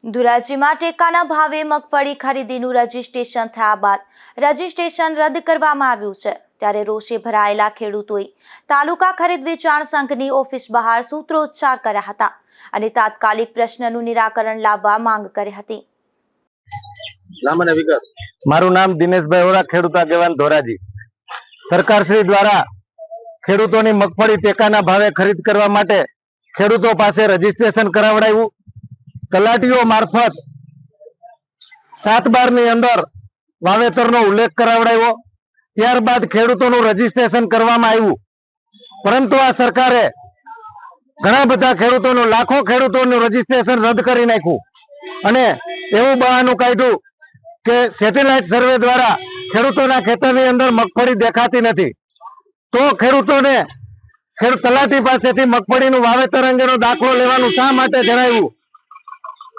ધોરાજીમાં ટેકાના ભાવે મગફળી ખરીદીનું રજીસ્ટ્રેશન થયા બાદ રજીસ્ટ્રેશન રદ કરવામાં આવ્યું છે। ત્યારે રોષે ભરાયેલા ખેડૂતોએ તાલુકા ખરીદ વેચાણ સંઘની ઓફિસ બહાર સૂત્રોચ્ચાર કર્યા હતા અને તાત્કાલિક પ્રશ્નનું નિરાકરણ લાવવા માંગ કરી હતી। મારું નામ દિનેશભાઈ ઓરા, ખેડૂત આગેવાન ધોરાજી। સરકારશ્રી દ્વારા ખેડૂતોની મગફળી ટેકાના ભાવે ખરીદ કરવા માટે ખેડૂતો પાસે રજીસ્ટ્રેશન કરાવડાવ્યું। તલાટીઓ મારફત 7/12 ની અંદર વાવેતરનો ઉલ્લેખ કરાવડાવ્યો। ત્યારબાદ ખેડૂતોનું રજીસ્ટ્રેશન કરવામાં આવ્યું, પરંતુ આ સરકારે ઘણા બધા ખેડૂતોનું, લાખો ખેડૂતોનું રજીસ્ટ્રેશન રદ કરી નાખ્યું અને એવું બહાનું કાઢ્યું કે સેટેલાઇટ સર્વે દ્વારા ખેડૂતોના ખેતરની અંદર મગફળી દેખાતી નથી। તો ખેડૂતોને તલાટી પાસેથી મગફળીનું વાવેતર અંગેનો દાખલો લેવાનું શા માટે જણાવ્યું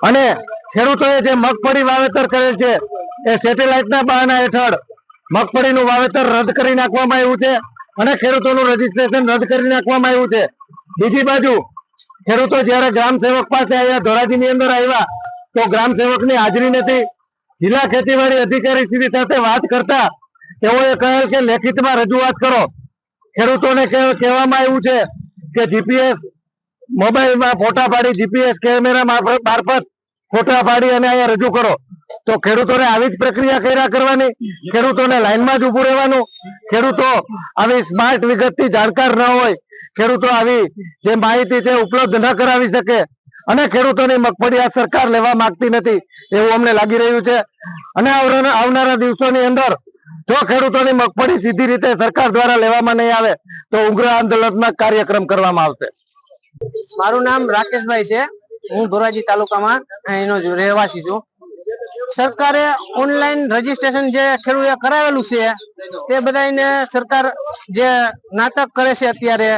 અને ખેડૂતોએ જે મગફળી વાવેતર કરેલ છે એ સેટેલાઇટના બહાના હેઠળ મગફળીનું વાવેતર રદ કરી નાખવામાં આવ્યું છે અને ખેડૂતોનું રજીસ્ટ્રેશન રદ કરી નાખવામાં આવ્યું છે। બીજી બાજુ ખેડૂતો જ્યારે ગ્રામ સેવક પાસે આવ્યા, ધોરાજીની અંદર આવ્યા, તો ગ્રામ સેવકની હાજરી નથી। જિલ્લા ખેતીવાડી અધિકારી શ્રી સાથે વાત કરતા તેઓએ કહેલ કે લેખિતમાં રજૂઆત કરો। ખેડૂતોને કહેવામાં આવ્યું છે કે જીપીએસ મોબાઈલમાં ફોટા પાડી, જીપીએસ કેમેરા મારફત ફોટા પાડી અને અહીંયા રજૂ કરો। તો ખેડૂતોને આવી જ પ્રક્રિયા કર્યા કરવાની, ખેડૂતોને લાઈનમાં જ ઉભું રહેવાનું। ખેડૂતો આવી સ્માર્ટ વિગતથી જાણકાર ન હોય, ખેડૂતો આવી જે માહિતી છે ઉપલબ્ધ ન કરાવી શકે અને ખેડૂતોની મગફળી આ સરકાર લેવા માંગતી નથી એવું અમને લાગી રહ્યું છે। અને આવનારા દિવસોની અંદર જો ખેડૂતોની મગફળી સીધી રીતે સરકાર દ્વારા લેવામાં નહીં આવે તો ઉગ્ર આંદોલનાત્મક કાર્યક્રમ કરવામાં આવશે। મારું નામ રાકેશભાઈ છે, હું ધોરાજી તાલુકામાં એનો રહેવાસી છું। સરકારે ઓનલાઈન રજીસ્ટ્રેશન જે ખેડૂતે કરાવેલું છે તે બધાને સરકાર જે નાટક કરે છે અત્યારે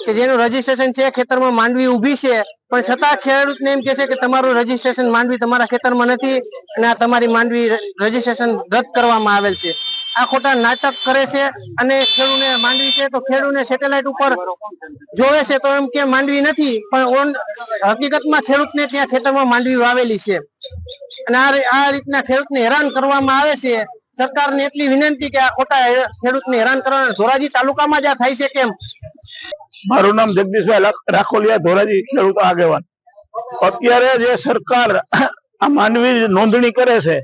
કે જેનું રજીસ્ટ્રેશન છે ખેતરમાં માંડવી ઊભી છે, પણ છતાં ખેડૂતને એમ કહે છે કે તમારું રજીસ્ટ્રેશન માંડવી તમારા ખેતરમાં નથી અને આ તમારી માંડવી રજીસ્ટ્રેશન રદ કરવામાં આવેલ છે। આ ખોટા નાટક કરે છે અને ખેડૂતને માંડવી છે તો ખેડૂતને સેટેલાઇટ ઉપર જોવે છે તો એમ કે માંડવી નથી, પણ હકીકતમાં ખેડૂતને ત્યાં ખેતરમાં માંડવી વાવેલી છે અને આ રીતના ખેડૂતને હેરાન કરવામાં આવે છે। સરકારને એટલી વિનંતી કે આ ખોટા ખેડૂતને હેરાન કરવાના ધોરાજી તાલુકામાં જ આ થાય છે કેમ? મારું નામ જગદીશભાઈ રાખોલિયા, ધોરાજી ખેડૂત આગેવાન। અત્યારે જે સરકાર આ માંડવી નોંધણી કરે છે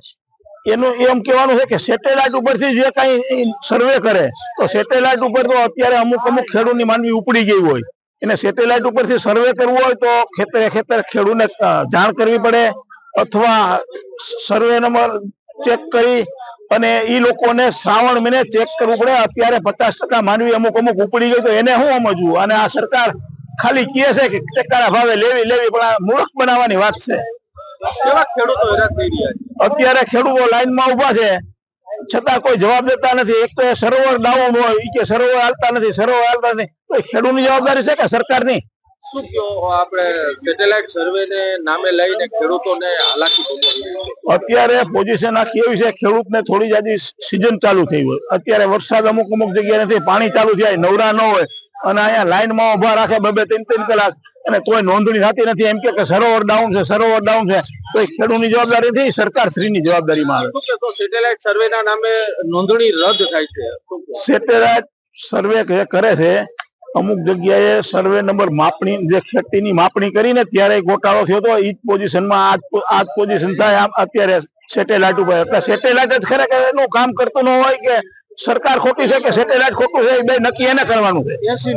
એનું એમ કહેવાનું છે કે સેટેલાઇટ ઉપરથી જે કઈ સર્વે કરે તો સેટેલાઇટ ઉપર તો અત્યારે અમુક ખેડૂતની માંડવી ઉપડી ગઈ હોય, એને સેટેલાઇટ ઉપરથી સર્વે કરવું હોય તો ખેતર ખેડૂતને જાણ કરવી પડે અથવા સર્વે નંબર ચેક કરી અને એ લોકોને શ્રાવણ મહિને ચેક કરવું પડે। અત્યારે 50% માંડવી અમુક ઉપડી ગઈ તો એને શું સમજવું? અને આ સરકાર ખાલી કહે છે કે ટેકાના ભાવે લેવી પણ આ મૂર્ખ બનાવવાની વાત છે। અત્યારે ખેડૂતો લાઈનમાં ઉભા છે છતાં કોઈ જવાબ દેતા નથી। એક તો સરોવર ડાઉન હોય કે સરોવર હાલતા નથી તો ખેડૂતની જવાબદારી છે કે સરકારની? શું કહો આપણે સેટેલાઇટ સર્વે ને નામે લઈને ખેડૂતોને હાલાકી અત્યારે પોઝિશન આ કેવી છે, ખેડૂતને થોડી જાજી સીઝન ચાલુ થઈ હોય, અત્યારે વરસાદ અમુક જગ્યાએ નથી, પાણી ચાલુ થાય, નવરા ન હોય અને અહીંયા લાઈનમાં ઉભા રાખે 2-3 કલાક અને તોય નોંધણી થતી નથી। એમ કે સરોવર ડાઉન છે તો ખેડૂતની જવાબદારી નથી, સરકાર શ્રીની જવાબદારીમાં આવે। સેટેલાઇટ સર્વે ના નામે નોંધણી રદ થાય છે। સેટેલાઇટ સર્વે કરે છે અમુક જગ્યાએ સર્વે નંબર માપણી જે ખેતીની માપણી કરીને ત્યારે ગોટાળો થયો હતો, એ જ પોઝિશનમાં આ પોઝિશન થાય અત્યારે સેટેલાઇટ ઉપર। એટલે સેટેલાઇટ જ ખરેખર એનું કામ કરતું ન હોય કે સરકાર ખોટી છે કે સેટેલાઇટ ખોટું છે, એ બે નક્કી એને કરવાનું છે।